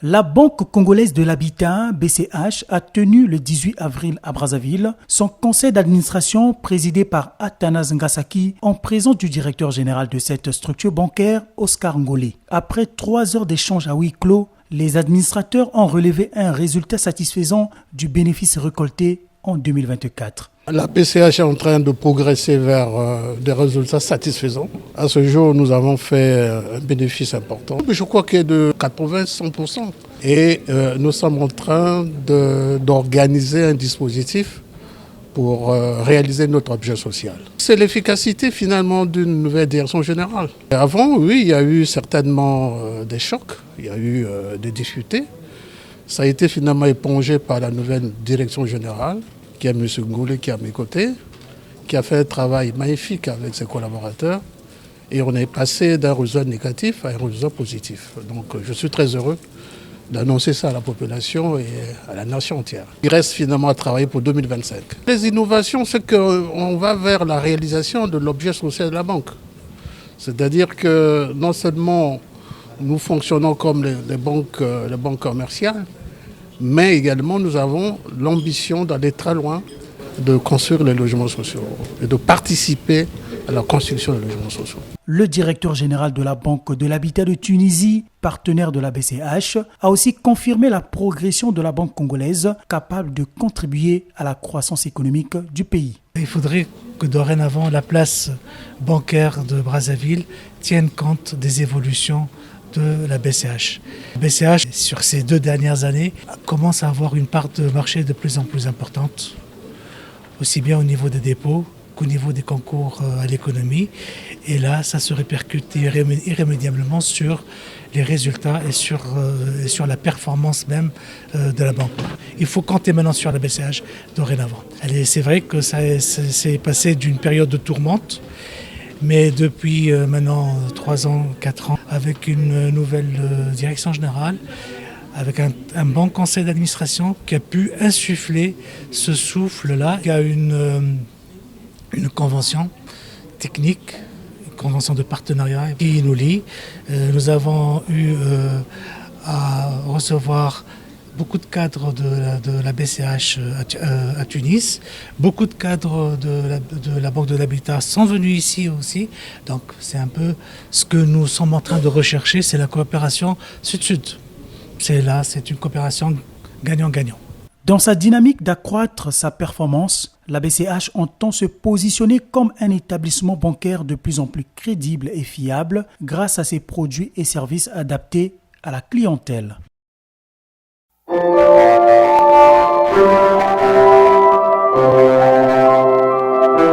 La Banque congolaise de l'habitat, BCH, a tenu le 18 avril à Brazzaville son conseil d'administration présidé par Athanase Ngasaki en présence du directeur général de cette structure bancaire, Oscar Ngolé. Après 3 heures d'échange à huis clos, les administrateurs ont relevé un résultat satisfaisant du bénéfice récolté en 2024. La BCH est en train de progresser vers des résultats satisfaisants. À ce jour, nous avons fait un bénéfice important. Je crois qu'il est de 80-100%. Et nous sommes en train d'organiser un dispositif pour réaliser notre objet social. C'est l'efficacité finalement d'une nouvelle direction générale. Avant, oui, il y a eu certainement des chocs, il y a eu des difficultés. Ça a été finalement épongé par la nouvelle direction générale, qui est M. Ngolé qui est à mes côtés, qui a fait un travail magnifique avec ses collaborateurs. Et on est passé d'un résultat négatif à un résultat positif. Donc je suis très heureux d'annoncer ça à la population et à la nation entière. Il reste finalement à travailler pour 2025. Les innovations, c'est qu'on va vers la réalisation de l'objet social de la banque. C'est-à-dire que non seulement nous fonctionnons comme les banques commerciales, mais également nous avons l'ambition d'aller très loin, de construire les logements sociaux et de participer à la construction des logements sociaux. Le directeur général de la Banque de l'habitat de Tunisie, partenaire de la BCH, a aussi confirmé la progression de la banque congolaise, capable de contribuer à la croissance économique du pays. Il faudrait que dorénavant la place bancaire de Brazzaville tienne compte des évolutions de la BCH. La BCH, sur ces 2 dernières années, commence à avoir une part de marché de plus en plus importante, aussi bien au niveau des dépôts qu'au niveau des concours à l'économie. Et là, ça se répercute irrémédiablement sur les résultats et sur la performance même de la banque. Il faut compter maintenant sur la BCH dorénavant. C'est vrai que ça s'est passé d'une période de tourmente, mais depuis maintenant 3 ans, 4 ans, avec une nouvelle direction générale, avec un bon conseil d'administration qui a pu insuffler ce souffle-là. Il y a une convention technique, une convention de partenariat qui nous lie. Nous avons eu à recevoir beaucoup de cadres de la BCH à Tunis. Beaucoup de cadres de la Banque de l'habitat sont venus ici aussi. Donc c'est un peu ce que nous sommes en train de rechercher, c'est la coopération sud-sud. C'est une coopération gagnant-gagnant. Dans sa dynamique d'accroître sa performance, la BCH entend se positionner comme un établissement bancaire de plus en plus crédible et fiable grâce à ses produits et services adaptés à la clientèle.